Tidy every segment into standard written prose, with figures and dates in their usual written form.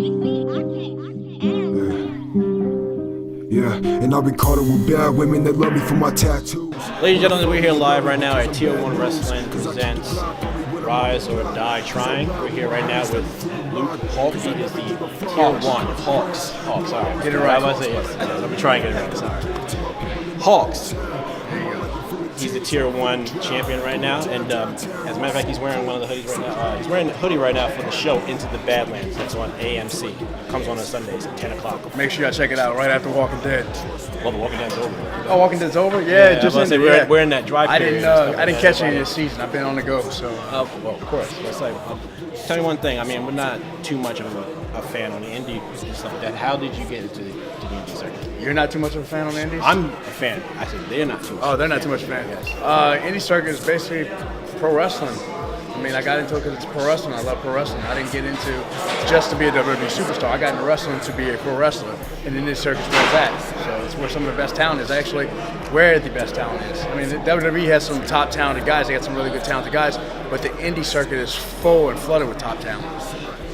Yeah, and I've been caught up with bad women that love me for my tattoos. Ladies and gentlemen, we're here live right now at Tier 1 Wrestling presents Rise or Die Trying. We're here right now with Luke Hawx. He is the Tier 1 Hawx. Hawx, sorry. Get it right. Yes, let me try and get it right. Sorry. Hawx. He's the Tier 1 champion right now, and as a matter of fact, he's wearing one of the hoodies right now. He's wearing a hoodie right now for the show Into the Badlands. That's on AMC. It comes on Sundays at 10 o'clock. Make sure y'all check it out right after Walking Dead. Well, the Walking Dead's over. Oh, Walking Dead's over? Yeah, just in, we're in that dry period. I didn't catch any this season. I've been on the go, so. Well, of course. Let's say, tell me one thing. I mean, we're not too much of a fan on the indie and stuff like that. How did you get into the indie circuit? You're not too much of a fan on the indies? I'm a fan. I said they're not too much. Oh, they're not too much of a fan. Yes. Indie circuit is basically pro wrestling. I mean, I got into it because it's pro wrestling. I love pro wrestling. I didn't get into just to be a WWE superstar. I got into wrestling to be a pro wrestler. And indie circuit's where it's at. So it's where some of the best talent is. Actually, where the best talent is. I mean, the WWE has some top talented guys. They got some really good talented guys. But the indie circuit is full and flooded with top talent.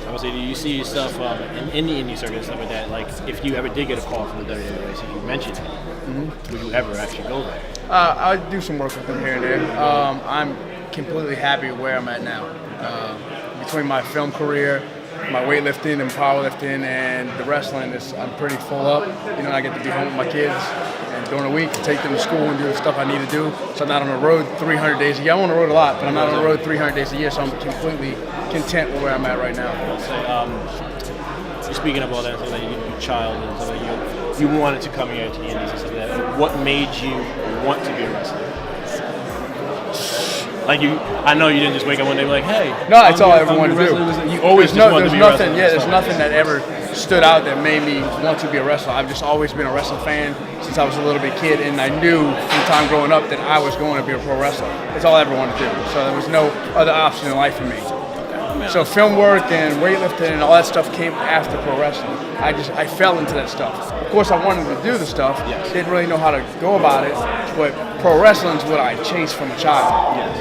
I would say, do you see yourself in the indie circuit and stuff like that? Like, if you ever did get a call from the WWE, so you mentioned it, would you ever actually go there? I do some work with them here and there. I'm completely happy where I'm at now. Between my film career, my weightlifting and powerlifting, and the wrestling, I'm pretty full up. You know, I get to be home with my kids, and during the week, take them to school and do the stuff I need to do. So I'm not on the road 300 days a year. I'm on the road a lot, but I'm not on the road 300 days a year, so I'm completely content with where I'm at right now. So, speaking of all that, so that your child and stuff like that, you wanted to come here to the indies and stuff like that. What made you want to be a wrestler? Like I know you didn't just wake up one day and be like, hey. No, that's all I ever wanted to do. You always just wanted to be a wrestler. Yeah, there's nothing that ever stood out that made me want to be a wrestler. I've just always been a wrestling fan since I was a little bit kid, and I knew from time growing up that I was going to be a pro wrestler. That's all I ever wanted to do. So there was no other option in life for me. So film work and weightlifting and all that stuff came after pro wrestling. I fell into that stuff. Of course, I wanted to do the stuff. Yes. Didn't really know how to go about it, but pro wrestling's what I chased from a child. Yes.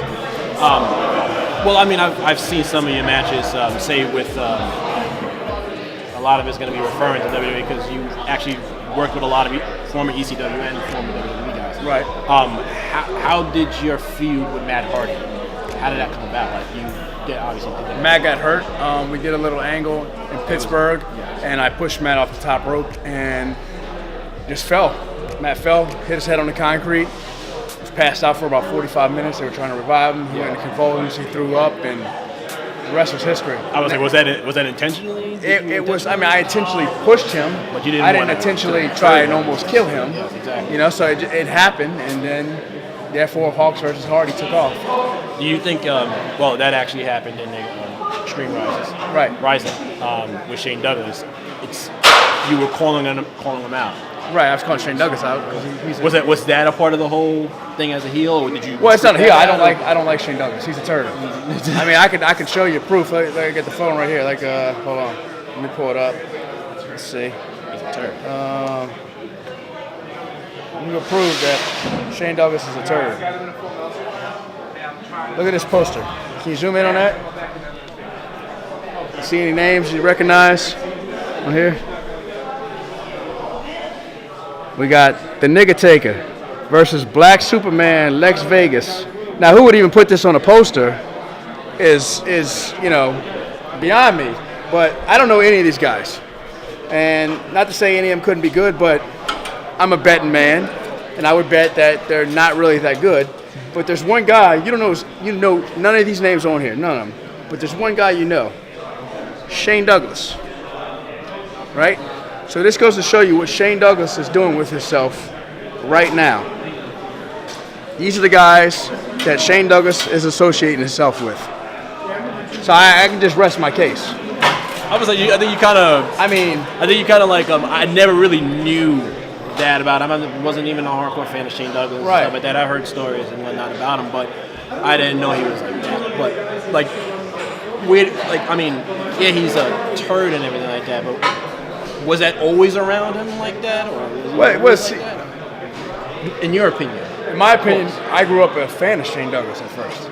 Well, I mean, I've seen some of your matches. Say with a lot of it's going to be referring to WWE because you actually worked with a lot of former ECW and former WWE guys. Right. How did your feud with Matt Hardy? How did that come about? Like you obviously did that. Matt got hurt. We did a little angle in Pittsburgh, and I pushed Matt off the top rope and just fell. Matt fell, hit his head on the concrete. Was passed out for about 45 minutes. They were trying to revive him. He went into convulsions. He threw up, and the rest was history. I was like, was that intentionally? It was. I mean, I intentionally pushed him. But you didn't. I didn't intentionally try and almost kill him. Yes, exactly. You know, so it happened, and then therefore Hawx versus Hardy took off. Do you think? Well, that actually happened in the Extreme Rises. Right. Rising with Shane Douglas. You were calling him out. Right, I was calling Shane Douglas out because was that a part of the whole thing as a heel, or did you? Well, it's not a heel. I don't like Shane Douglas. He's a turd. I mean, I could show you proof. Let me get the phone right here. Like, hold on, let me pull it up. Let's see. He's a turd. I'm gonna prove that Shane Douglas is a turd. Look at this poster. Can you zoom in on that? See any names you recognize on here? We got the Nigga Taker versus Black Superman Lex Vegas. Now, who would even put this on a poster is you know, beyond me. But I don't know any of these guys. And not to say any of them couldn't be good, but I'm a betting man, and I would bet that they're not really that good. But there's one guy, you know none of these names on here, none of them. But there's one guy you know, Shane Douglas, right? So this goes to show you what Shane Douglas is doing with himself right now. These are the guys that Shane Douglas is associating himself with. So I can just rest my case. I think you kind of like I never really knew that about him. I wasn't even a hardcore fan of Shane Douglas, right? And stuff like that. I heard stories and whatnot about him, but I didn't know he was like that. But like, weird. Like, I mean, yeah, he's a turd and everything like that, but. Was that always around him like that, or was he, in your opinion? In my opinion, I grew up a fan of Shane Douglas at first.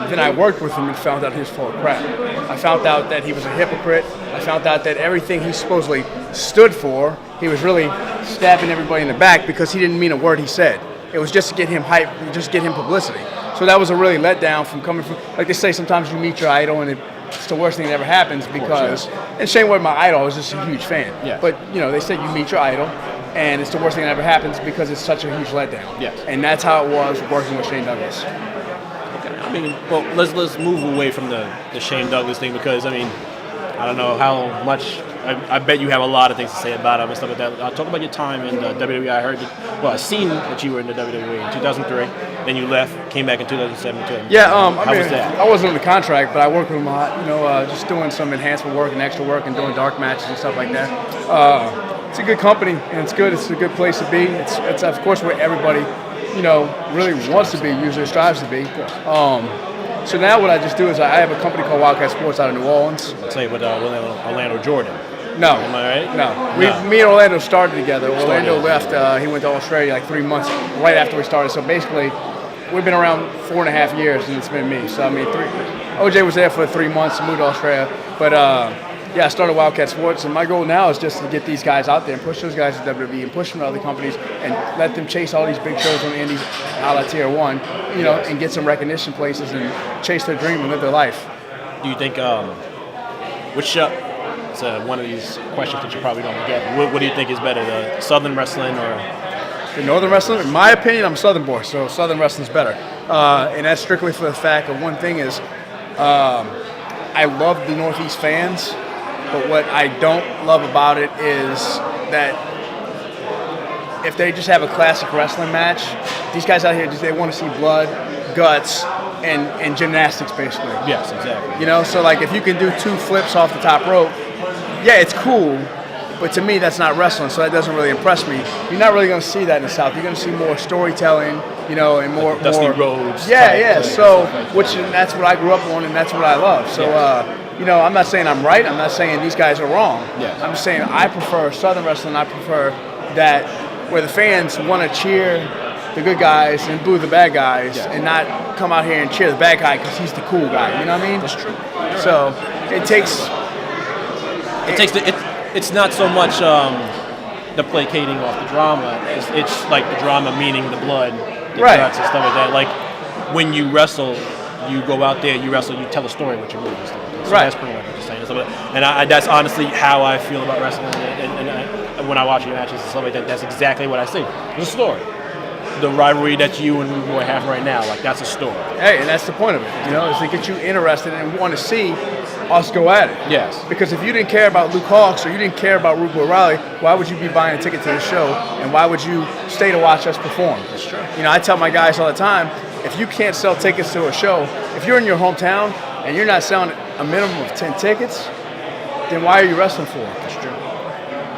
Then I worked with him and found out he was full of crap. I found out that he was a hypocrite. I found out that everything he supposedly stood for, he was really stabbing everybody in the back because he didn't mean a word he said. It was just to get him hype, just get him publicity. So that was a really letdown from coming from, like they say, sometimes you meet your idol and it's the worst thing that ever happens because, and Shane Ward, my idol, I was just a huge fan. Yeah. But, you know, they say you meet your idol and it's the worst thing that ever happens because it's such a huge letdown. Yes. And that's how it was working with Shane Douglas. Okay. I mean, well, let's move away from the Shane Douglas thing because, I mean, I don't know how much. I bet you have a lot of things to say about him and stuff like that. Talk about your time in WWE. I heard, I seen that you were in the WWE in 2003. Then you left, came back in 2007. Yeah, how I mean, was that? I wasn't under contract, but I worked with him a lot. You know, just doing some enhancement work and extra work and doing dark matches and stuff like that. It's a good company and it's good. It's a good place to be. It's of course where everybody, you know, really wants to be, usually strives to be. So now what I just do is I have a company called Wildcat Sports out of New Orleans. Let's say with Orlando Jordan. No. Am I right? No. Me and Orlando started together. Orlando left. He went to Australia like 3 months right after we started. So basically, we've been around 4.5 years, and it's been me. So I mean, OJ was there for 3 months, moved to Australia. But yeah, I started Wildcat Sports, and my goal now is just to get these guys out there and push those guys to WWE and push them to other companies and let them chase all these big shows on the indies, a la Tier 1, you know, and get some recognition places and chase their dream and live their life. Do you think which it's one of these questions that you probably don't get. What do you think is better, the Southern wrestling or the Northern wrestling? In my opinion, I'm a Southern boy, so Southern wrestling's better. And that's strictly for the fact of one thing is I love the Northeast fans, but what I don't love about it is that if they just have a classic wrestling match, these guys out here, they want to see blood, guts, and gymnastics, basically. Yes, exactly. You know, so like if you can do 2 flips off the top rope, yeah, it's cool, but to me that's not wrestling, so that doesn't really impress me. You're not really going to see that in the South. You're going to see more storytelling, you know, and more Dusty Rhodes. Yeah. So, that's what I grew up on, and that's what I love. So, you know, I'm not saying I'm right. I'm not saying these guys are wrong. Yes. I'm just saying I prefer Southern wrestling. I prefer that where the fans want to cheer the good guys and boo the bad guys, and not come out here and cheer the bad guy because he's the cool guy. You know what I mean? That's true. So it takes. It's not so much the placating off the drama. It's like the drama meaning the blood, the guts and stuff like that. Like when you wrestle, you go out there, you wrestle, you tell a story with your moves. So that's pretty much what you're saying. And that's honestly how I feel about wrestling. And when I watch your matches and stuff like that, that's exactly what I see. It's a story. The rivalry that you and Rude Boy have right now, like that's a story. Hey, and that's the point of it, you know, is to get you interested and want to see us go at it. Yes. Because if you didn't care about Luke Hawx or you didn't care about Rude Boy Riley, why would you be buying a ticket to the show? And why would you stay to watch us perform? That's true. You know, I tell my guys all the time, if you can't sell tickets to a show, if you're in your hometown and you're not selling a minimum of 10 tickets, then why are you wrestling for? That's true.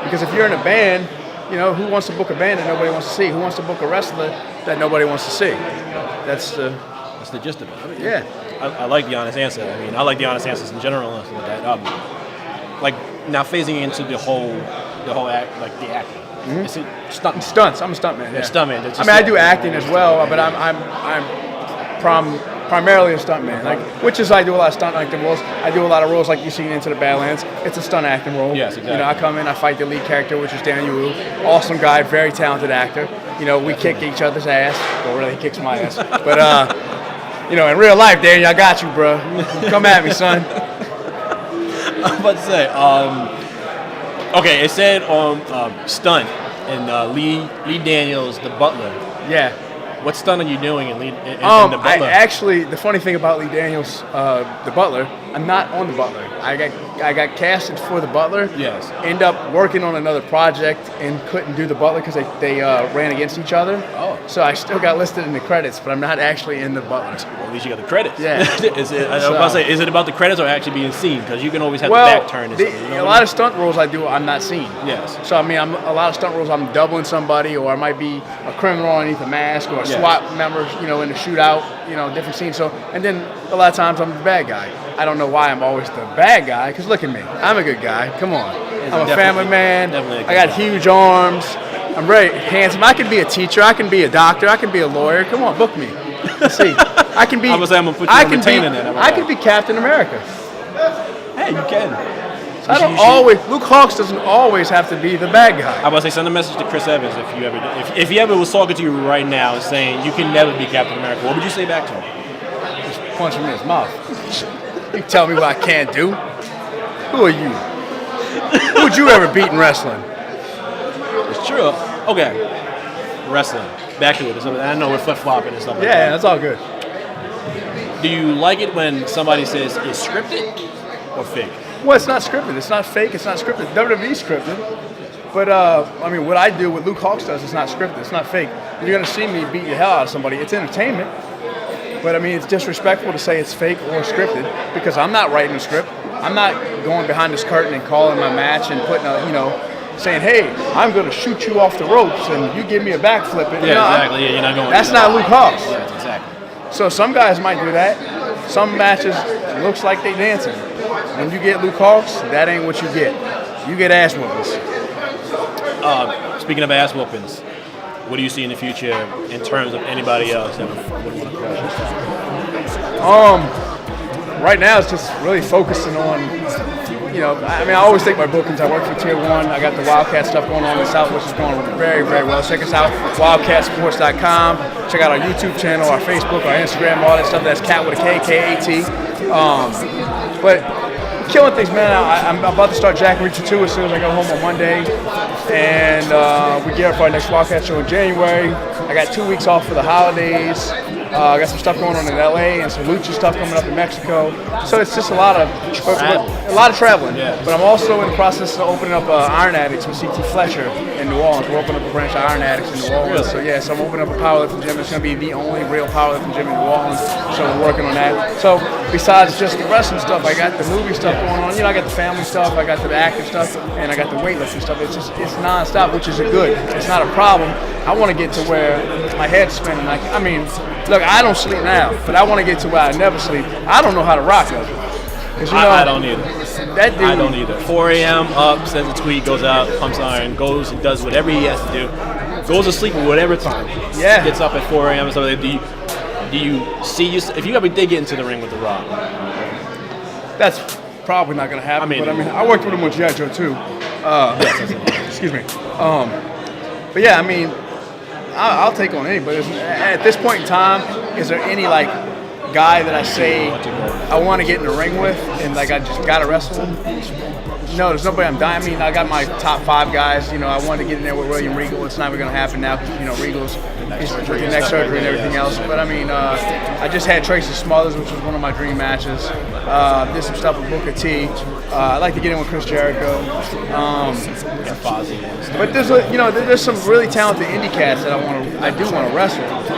Because if you're in a band, you know, who wants to book a band that nobody wants to see? Who wants to book a wrestler that nobody wants to see? That's the gist of it. I mean, yeah. I like the honest answer. I mean, I like the honest answers in general and stuff like that. Like now phasing into the whole act, like the acting. Mm-hmm. Is it stunt? Stunts. I'm a stuntman. Yeah, stuntman. I mean, I do acting as well, but I'm primarily a stuntman. Like, which is I do a lot of stunt acting roles. I do a lot of roles like you see in Into the Badlands. It's a stunt acting role. Yes, exactly. You know, I come in, I fight the lead character, which is Daniel Wu. Awesome guy, very talented actor. You know, we kick each other's ass. Well, really, he kicks my ass. But you know, in real life, Daniel, I got you, bro. Come at me, son. I'm about to say, okay, it said on Stunt and Lee Daniels, the butler. Yeah. What stunt are you doing in the butler? The funny thing about Lee Daniels, the butler, I'm not on the butler. I got casted for the butler. Yes. End up working on another project and couldn't do the butler because they ran against each other. Oh. So I still got listed in the credits, but I'm not actually in the butler. Well, at least you got the credits. Yeah. I was about to say, is it about the credits or actually being seen? Because you can always have the back turned. A lot of stunt roles I do, I'm not seen. Yes. So I mean, a lot of stunt roles, I'm doubling somebody, or I might be a criminal underneath a mask, or a SWAT member, you know, in the shootout, you know, different scenes. So, and then a lot of times I'm the bad guy. I don't know why I'm always the bad guy, because look at me, I'm a good guy. Come on, I'm a family man. I got huge arms. I'm very handsome. I can be a teacher. I can be a doctor. I can be a lawyer. Come on, book me. Let's see. I can be. I was saying I'm gonna put you on retainer then. I can be Captain America. Hey, you can. I don't always. Luke Hawx doesn't always have to be the bad guy. I was say send a message to Chris Evans if he ever was talking to you right now and saying you can never be Captain America. What would you say back to him? Just punch him in his mouth. You tell me what I can't do. Who are you? Who would you ever beat in wrestling? It's true. Okay. Wrestling. Back to it. I know we're flip-flopping and stuff like that. Yeah, that's all good. Do you like it when somebody says it's scripted or fake? Well, it's not scripted. It's not fake. It's not scripted. WWE's scripted. But, I mean, what I do, what Luke Hawx does, it's not scripted. It's not fake. You're going to see me beat the hell out of somebody. It's entertainment. But, I mean, it's disrespectful to say it's fake or scripted because I'm not writing a script. I'm not going behind this curtain and calling my match and putting saying, hey, I'm going to shoot you off the ropes and you give me a backflip. Yeah, exactly. Yeah, you're not going. That's not Luke Hawx. Yeah, exactly. So some guys might do that. Some matches looks like they dancing. When you get Luke Hawx, that ain't what you get. You get ass whoopings. Speaking of ass whoopings, what do you see in the future in terms of anybody else that would want to crush your style? Right now it's just really focusing on, I mean, I always take my bookings. I work for Tier 1. I got the Wildcat stuff going on in the South, which is going very, very well. Check us out, wildcatsports.com. Check out our YouTube channel, our Facebook, our Instagram, all that stuff. That's Cat with a K, K-A-T. But killing things, man. I'm about to start Jack Reacher 2 as soon as I go home on Monday. And we gear up for our next Wildcat show in January. I got 2 weeks off for the holidays. I got some stuff going on in LA and some lucha stuff coming up in Mexico. So it's just a lot of traveling. Yeah. But I'm also in the process of opening up Iron Addicts with CT Fletcher in New Orleans. We're opening up a branch of Iron Addicts in New Orleans. So so I'm opening up a powerlifting gym. It's going to be the only real powerlifting gym in New Orleans. So we're working on that. So besides just the wrestling stuff, I got the movie stuff going on. I got the family stuff, I got the active stuff, and I got the weightlifting stuff. It's nonstop, which is good. It's not a problem. I want to get to where my head's spinning. Look, I don't sleep now, but I want to get to where I never sleep. I don't know how to rock it. I don't either. That dude, I don't either. 4 a.m. up, sends a tweet, goes out, pumps iron, goes and does whatever he has to do. Goes to sleep at whatever time. Yeah. Gets up at 4 a.m. and stuff like that. Do you see if you ever did get into the ring with The Rock? That's probably not going to happen. I worked with him with G.I. Joe too. Excuse me. But yeah, I'll take on anybody. At this point in time, is there any guy that I say I want to get in the ring with and I just gotta wrestle him? No, there's nobody I'm dying. I got my top 5 guys. I wanted to get in there with William Regal. It's never gonna happen now because Regal's with the neck surgery and everything else. But I just had Tracy Smothers, which was one of my dream matches. Did some stuff with Booker T. I like to get in with Chris Jericho. But there's some really talented indie cats that I do want to wrestle with.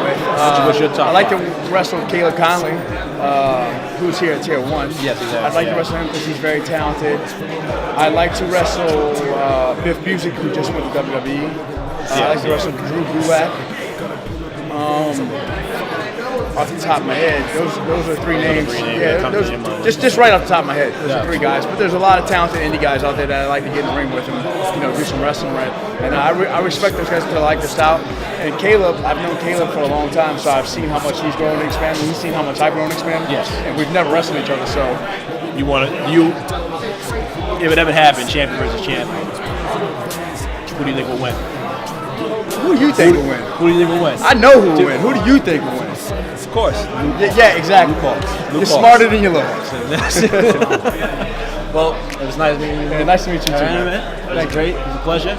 What's your top I like to 5? wrestle with Caleb Conley, who's here at Tier 1. Yes, exactly. I'd like to wrestle him because he's very talented. I'd like to wrestle Biff Busick, who just went to WWE. I'd like to wrestle Drew Gulak. Off the top of my head, those are 3 names. Just right off the top of my head, those are 3 guys. But there's a lot of talented indie guys out there that I like to get in the ring with and do some wrestling with. And I respect those guys because I like their style. And Caleb, I've known Caleb for a long time, so I've seen how much he's grown and expanded. He's seen how much I've grown and expanded. Yes. And we've never wrestled each other, so if it ever happened, champion versus champion, who do you think will win? Who do you think will win? Who do you think will win? I know who will win. Who do you think will win? Of course. Yeah, exactly. You're smarter than you look. Well, it was nice meeting you. Yeah, nice to meet you too, man. It was great. It was a pleasure.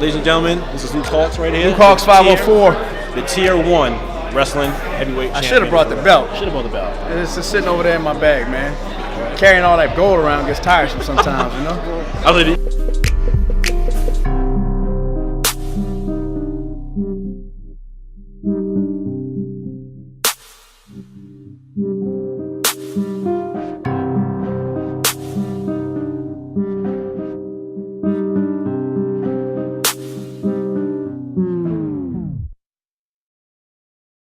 Ladies and gentlemen, this is Luke Hawx right here. Luke Hawx 504. The Tier 1 Wrestling Heavyweight Champion. I should have brought the belt. Should have brought the belt. It's just sitting over there in my bag, man. Carrying all that gold around gets tiresome sometimes, I